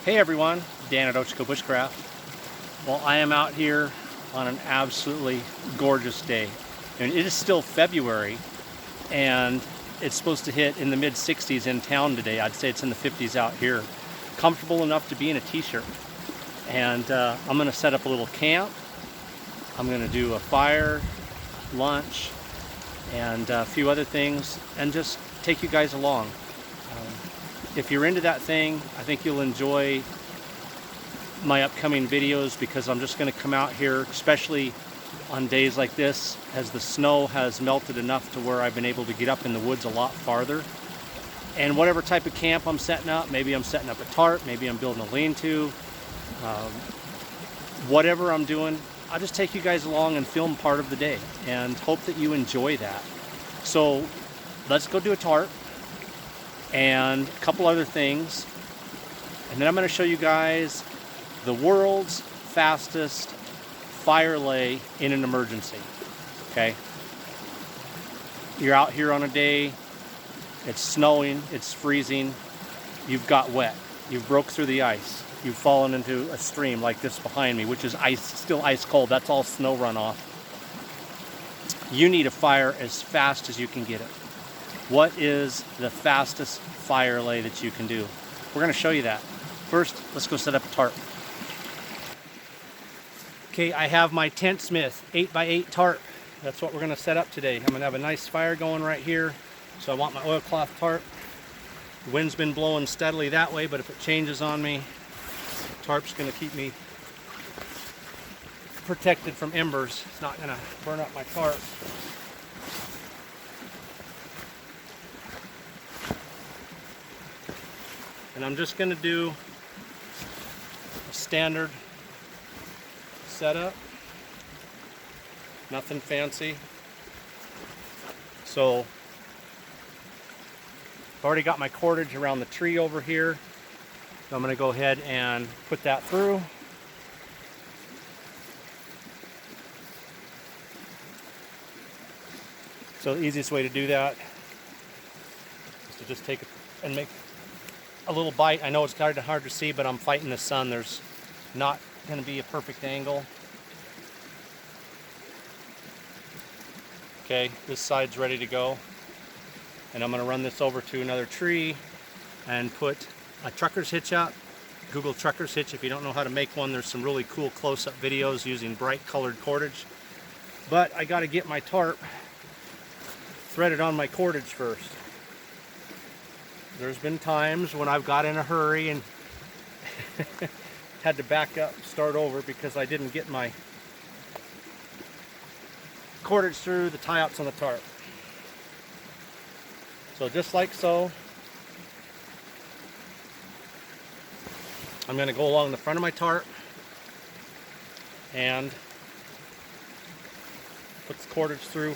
Hey everyone, Dan at Bushcraft. Well, I am out here on an absolutely gorgeous day. And it is still February, and it's supposed to hit in the mid 60s in town today. I'd say it's in the 50s out here. Comfortable enough to be in a t-shirt. And I'm gonna set up a little camp. I'm gonna do a fire, lunch, and a few other things, and just take you guys along. If you're into that thing, I think you'll enjoy my upcoming videos, because I'm just going to come out here, especially on days like this, as the snow has melted enough to where I've been able to get up in the woods a lot farther. And whatever type of camp I'm setting up, maybe I'm setting up a tarp, maybe I'm building a lean-to, whatever I'm doing, I'll just take you guys along and film part of the day and hope that you enjoy that. So let's go do a tarp and a couple other things, and then I'm going to show you guys the world's fastest fire lay in an emergency. Okay, you're out here on a day, it's snowing, it's freezing, you've got wet, you've broke through the ice, you've fallen into a stream like this behind me, which is ice, still ice cold. That's all snow runoff. You need a fire as fast as you can get it. What is the fastest fire lay that you can do? We're going to show you that. First, let's go set up a tarp. Okay, I have my Tent Smith 8x8 tarp. That's what we're going to set up today. I'm going to have a nice fire going right here. So I want my oilcloth tarp. The wind's been blowing steadily that way, but if it changes on me, the tarp's going to keep me protected from embers. It's not going to burn up my tarp. And I'm just going to do a standard setup, nothing fancy. So I've already got my cordage around the tree over here, so I'm going to go ahead and put that through. So the easiest way to do that is to just take it and make a little bite. I know it's kind of hard to see, but I'm fighting the sun. There's not going to be a perfect angle. Okay, this side's ready to go. And I'm going to run this over to another tree and put a trucker's hitch up. Google trucker's hitch if you don't know how to make one. There's some really cool close-up videos using bright colored cordage. But I got to get my tarp threaded on my cordage first. There's been times when I've got in a hurry and had to back up, start over, because I didn't get my cordage through the tie-outs on the tarp. So just like so, I'm going to go along the front of my tarp and put the cordage through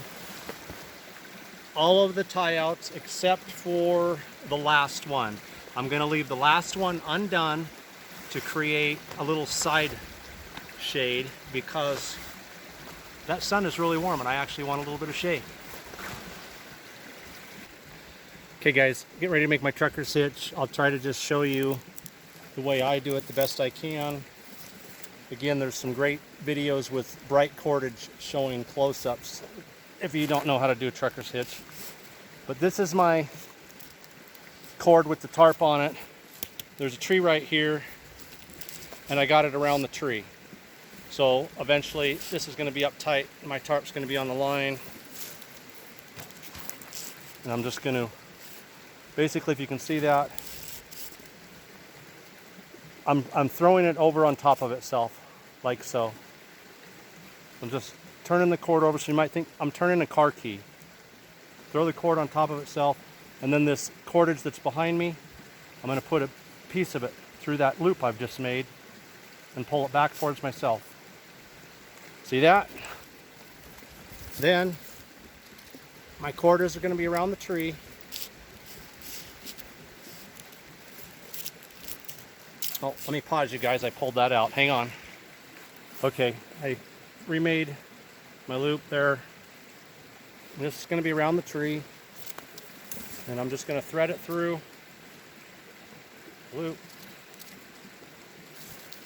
all of the tie-outs except for the last one. I'm going to leave the last one undone to create a little side shade, because that sun is really warm and I actually want a little bit of shade. Okay guys, get ready to make my trucker's hitch. I'll try to just show you the way I do it the best I can. Again, there's some great videos with bright cordage showing close-ups if you don't know how to do a trucker's hitch. But this is my cord with the tarp on it. There's a tree right here, and I got it around the tree. So eventually this is going to be up tight, my tarp's going to be on the line, and I'm just going to, basically, if you can see that, I'm throwing it over on top of itself, like so. I'm just turning the cord over, so you might think I'm turning a car key. Throw the cord on top of itself, and then this cordage that's behind me, I'm going to put a piece of it through that loop I've just made and pull it back towards myself. See that? Then my cordage are going to be around the tree. Oh, let me pause you guys. I pulled that out. Hang on. Okay, I remade my loop there. This is going to be around the tree, and I'm just going to thread it through, loop,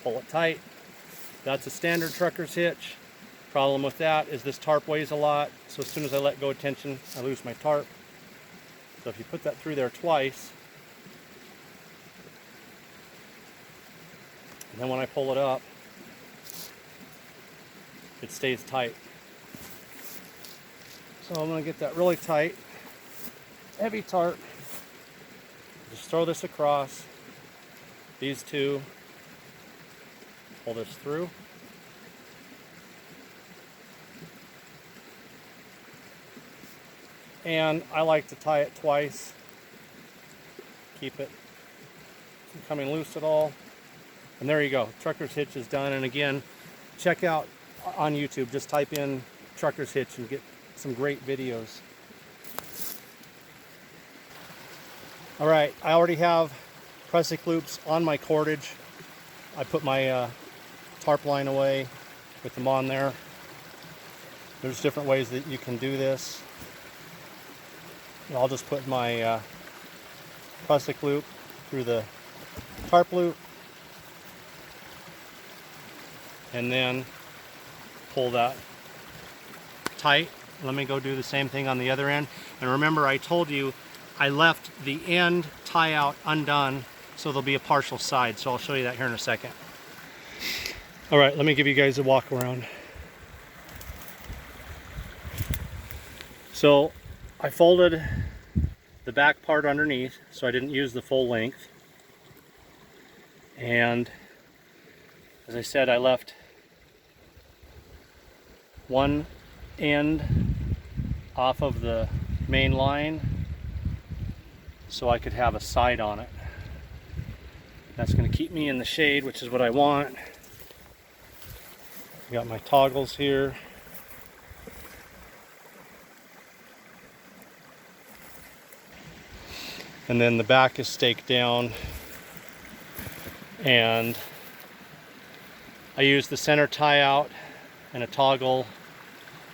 pull it tight. That's a standard trucker's hitch. Problem with that is this tarp weighs a lot, so as soon as I let go of tension, I lose my tarp. So if you put that through there twice, and then when I pull it up, it stays tight. So I'm going to get that really tight, heavy tarp. Just throw this across, these two, pull this through. And I like to tie it twice, keep it from coming loose at all. And there you go, trucker's hitch is done. And again, check out on YouTube, just type in trucker's hitch and get some great videos. All right, I already have pressing loops on my cordage. I put my tarp line away with them on there. There's different ways that you can do this. And I'll just put my pressing loop through the tarp loop and then pull that tight. Let me go do the same thing on the other end. And remember, I told you I left the end tie out undone, so there'll be a partial side. So I'll show you that here in a second. All right, let me give you guys a walk around. So I folded the back part underneath, so I didn't use the full length. And as I said, I left one end off of the main line so I could have a side on it. That's going to keep me in the shade, which is what I want. I got my toggles here. And then the back is staked down, and I used the center tie out and a toggle,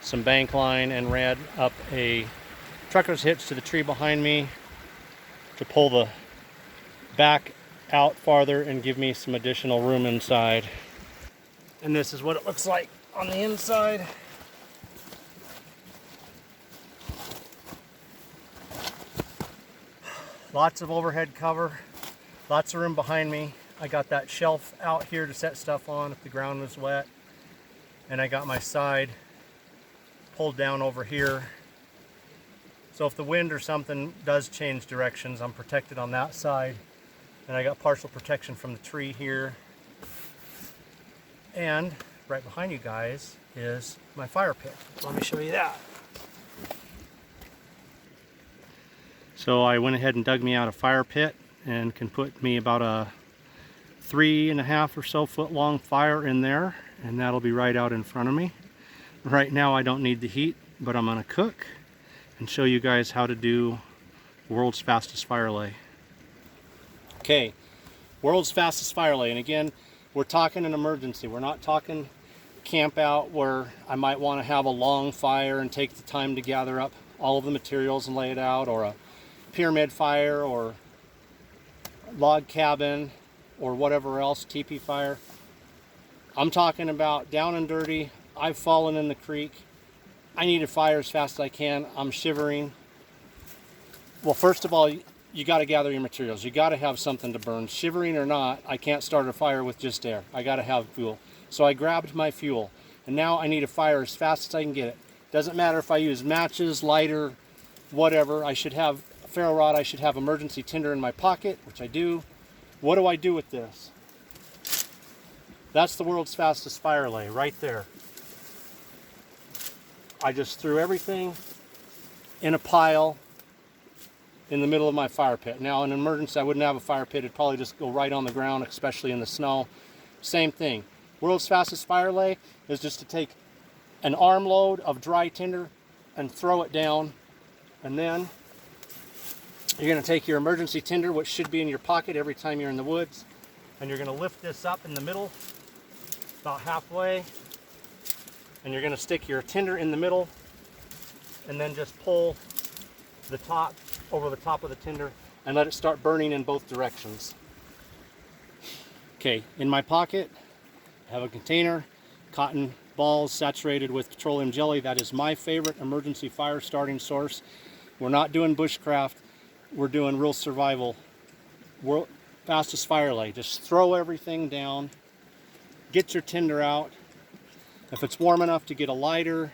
some bank line, and ran up a trucker's hitch to the tree behind me to pull the back out farther and give me some additional room inside. And this is what it looks like on the inside. Lots of overhead cover, lots of room behind me. I got that shelf out here to set stuff on if the ground was wet. And I got my side pulled down over here. So if the wind or something does change directions, I'm protected on that side. And I got partial protection from the tree here. And right behind you guys is my fire pit. Let me show you that. So I went ahead and dug me out a fire pit and can put me about a 3.5 or so foot long fire in there, and that'll be right out in front of me. Right now I don't need the heat, but I'm gonna cook and show you guys how to do world's fastest fire lay. Okay, world's fastest fire lay, and again, we're talking an emergency. We're not talking camp out where I might want to have a long fire and take the time to gather up all of the materials and lay it out, or a pyramid fire, or log cabin, or whatever else, teepee fire. I'm talking about down and dirty. I've fallen in the creek. I need a fire as fast as I can. I'm shivering. Well, first of all, you got to gather your materials. You got to have something to burn. Shivering or not, I can't start a fire with just air. I got to have fuel. So I grabbed my fuel, and now I need a fire as fast as I can get it. Doesn't matter if I use matches, lighter, whatever. I should have a ferro rod. I should have emergency tinder in my pocket, which I do. What do I do with this? That's the world's fastest fire lay right there. I just threw everything in a pile in the middle of my fire pit. Now, in an emergency, I wouldn't have a fire pit. It'd probably just go right on the ground, especially in the snow. Same thing. World's fastest fire lay is just to take an armload of dry tinder and throw it down, and then you're going to take your emergency tinder, which should be in your pocket every time you're in the woods, and you're going to lift this up in the middle, about halfway, and you're going to stick your tinder in the middle, and then just pull the top over the top of the tinder and let it start burning in both directions. Okay, in my pocket, I have a container, cotton balls saturated with petroleum jelly. That is my favorite emergency fire starting source. We're not doing bushcraft, we're doing real survival. World fastest fire lay. Just throw everything down, get your tinder out. If it's warm enough to get a lighter,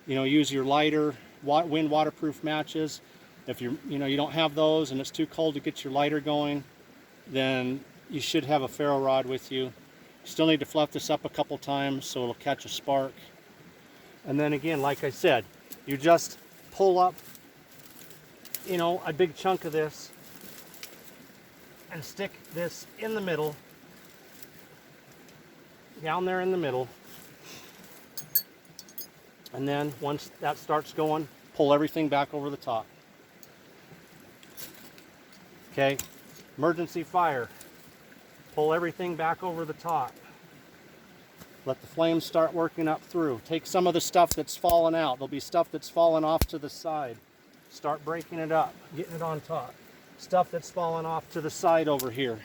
use your lighter, wind waterproof matches. If you don't have those and it's too cold to get your lighter going, then you should have a ferro rod with you. Still need to fluff this up a couple times so it'll catch a spark. And then again, like I said, you just pull up, a big chunk of this and stick this in the middle, down there in the middle. And then once that starts going, pull everything back over the top. Okay, emergency fire. Pull everything back over the top. Let the flames start working up through. Take some of the stuff that's fallen out. There'll be stuff that's fallen off to the side. Start breaking it up, getting it on top. Stuff that's fallen off to the side over here.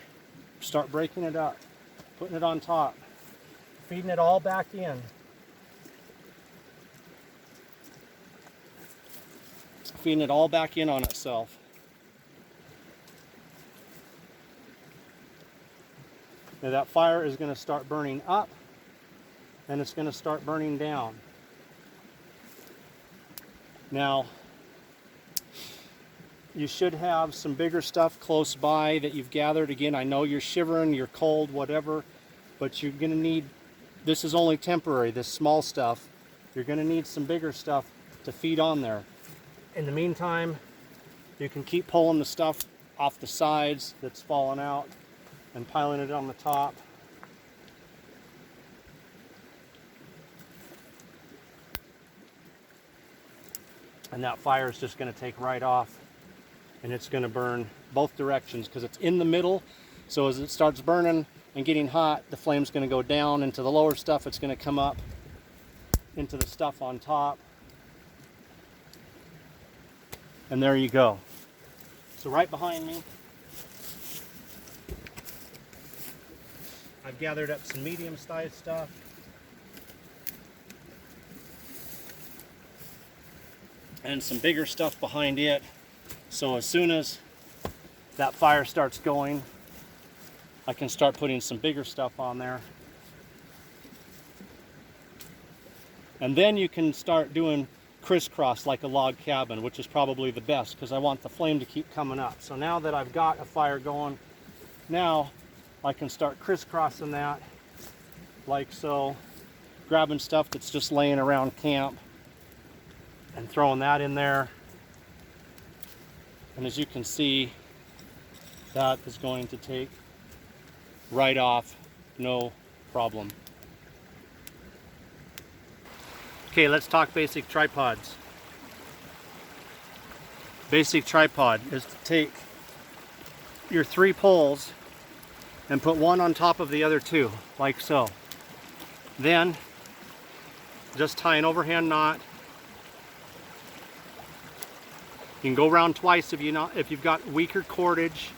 Start breaking it up, putting it on top. Feeding it all back in. Feeding it all back in on itself. Now that fire is going to start burning up and it's going to start burning down. Now, you should have some bigger stuff close by that you've gathered. Again, I know you're shivering, you're cold, whatever, but you're going to need, this is only temporary, this small stuff. You're going to need some bigger stuff to feed on there. In the meantime, you can keep pulling the stuff off the sides that's fallen out and piling it on the top. And that fire is just going to take right off and it's going to burn both directions because it's in the middle. So as it starts burning and getting hot, the flame's going to go down into the lower stuff. It's going to come up into the stuff on top. And there you go. So right behind me, I've gathered up some medium-sized stuff. And some bigger stuff behind it. So as soon as that fire starts going, I can start putting some bigger stuff on there. And then you can start doing crisscross like a log cabin, which is probably the best because I want the flame to keep coming up. So now that I've got a fire going, now I can start crisscrossing that like so, grabbing stuff that's just laying around camp and throwing that in there. And as you can see, that is going to take right off, no problem. Okay, let's talk basic tripods. Basic tripod is to take your 3 poles and put one on top of the other 2, like so. Then just tie an overhand knot. You can go around twice if you've got weaker cordage.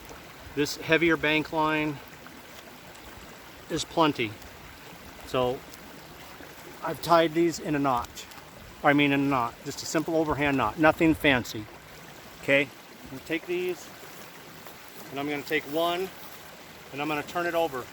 This heavier bank line is plenty. So I've tied these in a knot. In a knot. Just a simple overhand knot. Nothing fancy. Okay? I'm going to take these and I'm going to take one and I'm going to turn it over.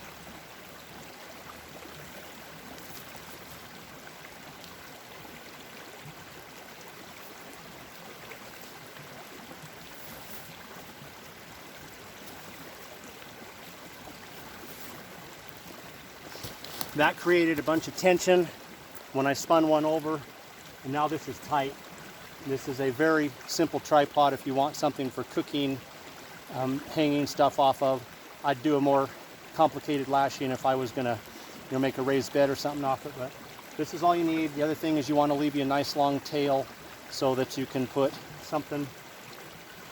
That created a bunch of tension when I spun one over, and now this is tight. This is a very simple tripod if you want something for cooking, hanging stuff off of. I'd do a more complicated lashing if I was gonna make a raised bed or something off it, but this is all you need. The other thing is you want to leave you a nice long tail so that you can put something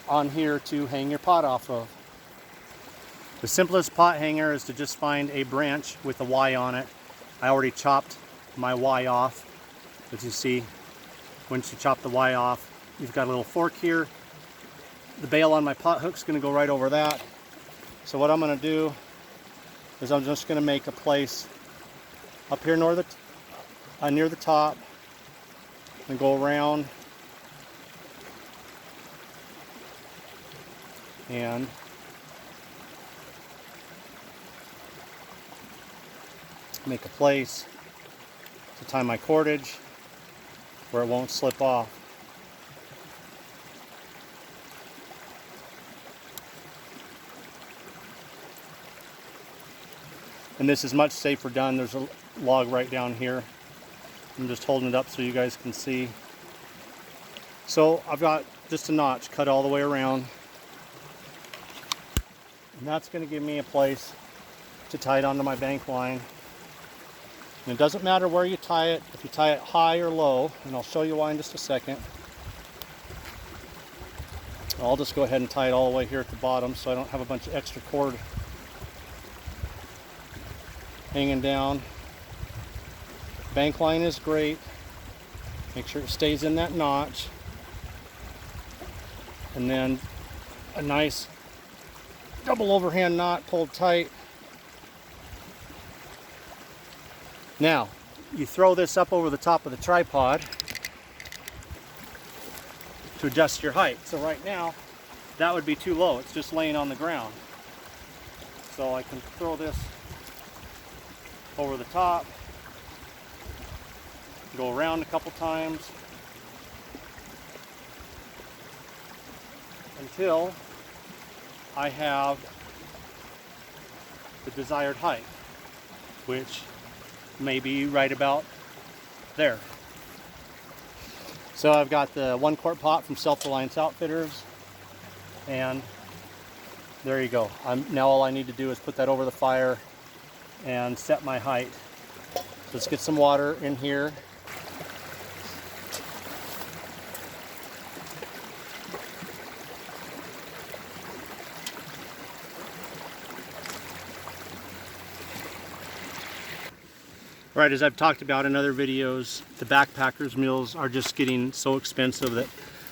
on here to hang your pot off of. The simplest pot hanger is to just find a branch with a Y on it. I already chopped my Y off. As you see, once you chop the Y off, you've got a little fork here. The bail on my pot hook's going to go right over that. So what I'm going to do is I'm just going to make a place up here near the top and go around and make a place to tie my cordage where it won't slip off. And this is much safer done. There's a log right down here. I'm just holding it up so you guys can see. So I've got just a notch cut all the way around. And that's going to give me a place to tie it onto my bank line. And it doesn't matter where you tie it, if you tie it high or low, and I'll show you why in just a second. I'll just go ahead and tie it all the way here at the bottom so I don't have a bunch of extra cord hanging down. Bank line is great. Make sure it stays in that notch. And then a nice double overhand knot pulled tight. Now, you throw this up over the top of the tripod to adjust your height. So right now, that would be too low. It's just laying on the ground. So I can throw this over the top, go around a couple times until I have the desired height, which may be right about there. So I've got the 1 quart pot from Self Reliance Outfitters, and there you go. Now all I need to do is put that over the fire and set my height. Let's get some water in here. All right, as I've talked about in other videos, the backpackers meals are just getting so expensive that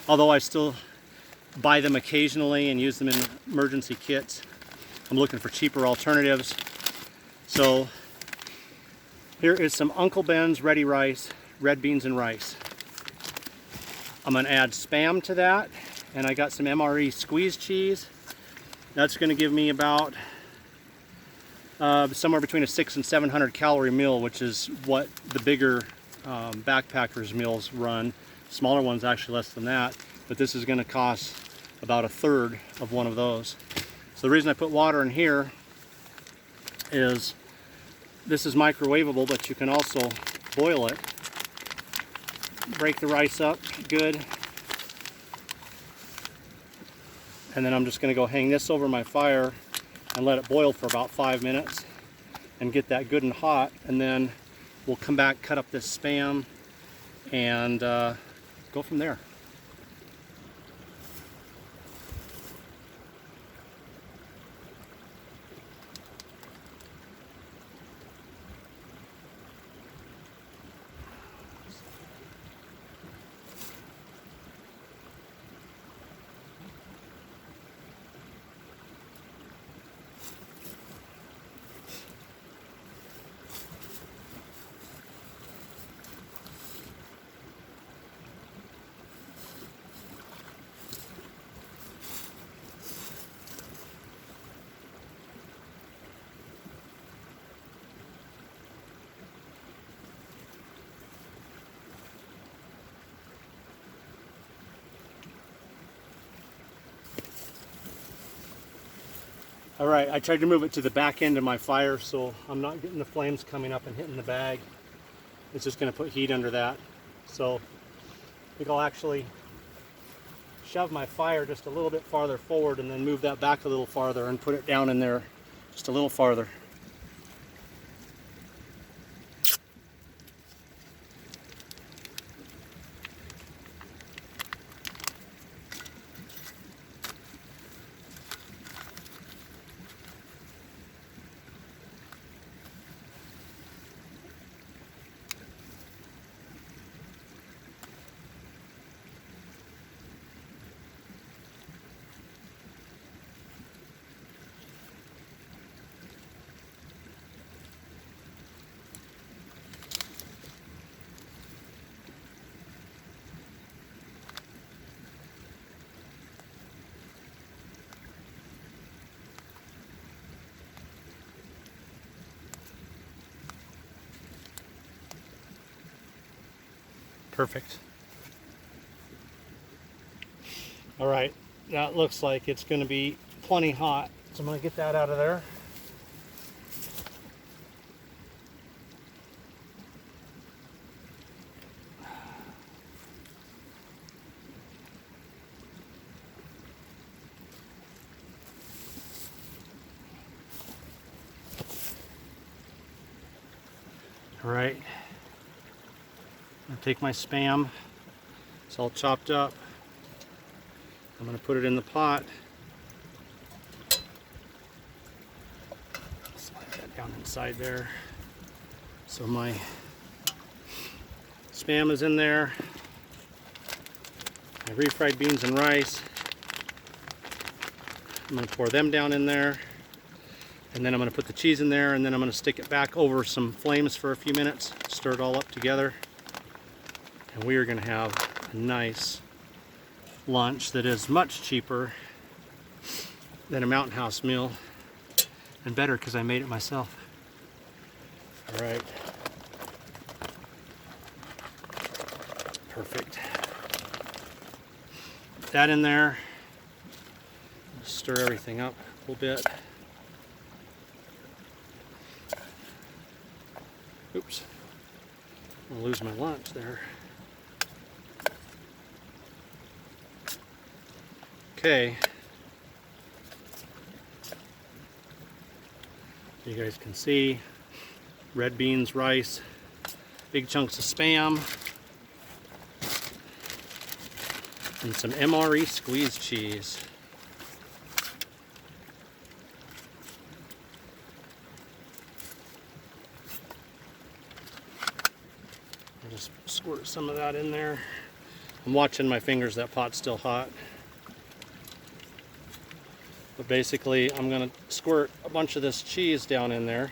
although I still buy them occasionally and use them in emergency kits, I'm looking for cheaper alternatives. So here is some Uncle Ben's Ready Rice, red beans and rice. I'm going to add Spam to that, and I got some MRE squeeze cheese. That's going to give me about somewhere between a 600 and 700 calorie meal, which is what the bigger backpackers meals run. Smaller ones actually less than that, but this is going to cost about a third of one of those. So the reason I put water in here is this is microwavable, but you can also boil it. Break the rice up good. And then I'm just going to go hang this over my fire and let it boil for about 5 minutes and get that good and hot. And then we'll come back, cut up this Spam, and go from there. All right, I tried to move it to the back end of my fire so I'm not getting the flames coming up and hitting the bag. It's just going to put heat under that. So I think I'll actually shove my fire just a little bit farther forward and then move that back a little farther and put it down in there just a little farther. Perfect. All right, that looks like it's going to be plenty hot. So I'm going to get that out of there. All right, I'm going to take my Spam. It's all chopped up. I'm going to put it in the pot. Slide that down inside there. So my Spam is in there. My refried beans and rice. I'm going to pour them down in there. And then I'm going to put the cheese in there, and then I'm going to stick it back over some flames for a few minutes, stir it all up together, and we are going to have a nice lunch that is much cheaper than a Mountain House meal, and better because I made it myself. All right. Perfect. Put that in there. Stir everything up a little bit. Oops, I'm gonna lose my lunch there. Okay, you guys can see red beans, rice, big chunks of Spam, and some MRE squeezed cheese. Just squirt some of that in there. I'm watching my fingers, that pot's still hot. But basically, I'm going to squirt a bunch of this cheese down in there.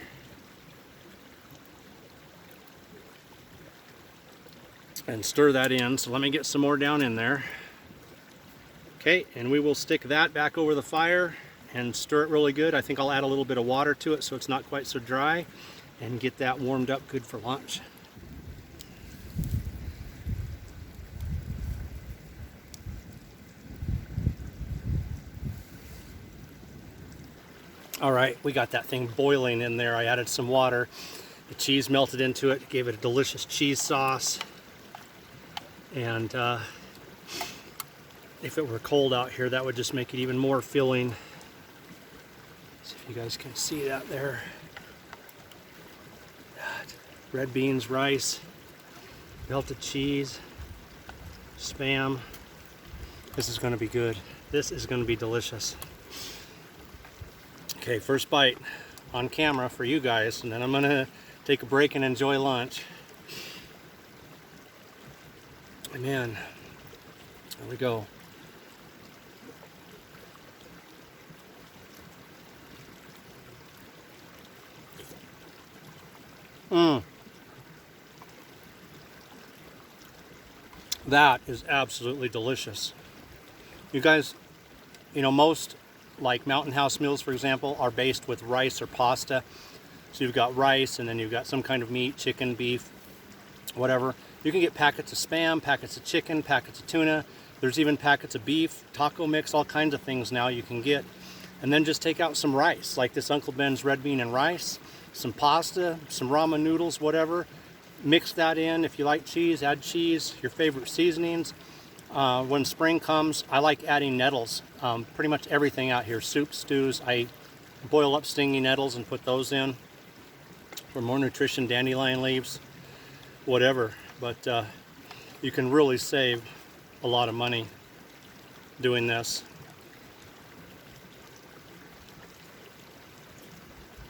And stir that in. So let me get some more down in there. Okay, and we will stick that back over the fire and stir it really good. I think I'll add a little bit of water to it so it's not quite so dry, and get that warmed up good for lunch. All right, we got that thing boiling in there. I added some water. The cheese melted into it, gave it a delicious cheese sauce. And if it were cold out here, that would just make it even more filling. See if you guys can see that there. Red beans, rice, melted cheese, Spam. This is going to be good. This is going to be delicious. Okay, first bite on camera for you guys, and then I'm gonna take a break and enjoy lunch. Man, there we go. That is absolutely delicious. You guys, you know, most like Mountain House meals, for example, are based with rice or pasta. So you've got rice, and then you've got some kind of meat, chicken, beef, whatever. You can get packets of Spam, packets of chicken, packets of tuna. There's even packets of beef, taco mix, all kinds of things now you can get. And then just take out some rice, like this Uncle Ben's red bean and rice, some pasta, some ramen noodles, whatever. Mix that in. If you like cheese, add cheese, your favorite seasonings. When spring comes, I like adding nettles. Pretty much everything out here, soups, stews, I boil up stinging nettles and put those in for more nutrition, dandelion leaves, whatever. But you can really save a lot of money doing this.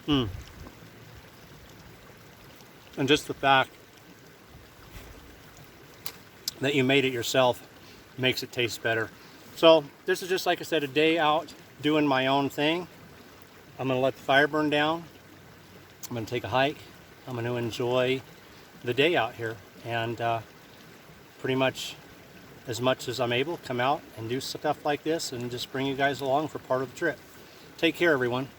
And just the fact that you made it yourself makes it taste better. So this is just, like I said, a day out doing my own thing. I'm going to let the fire burn down. I'm going to take a hike. I'm going to enjoy the day out here, and pretty much as I'm able, come out and do stuff like this and just bring you guys along for part of the trip. Take care, everyone.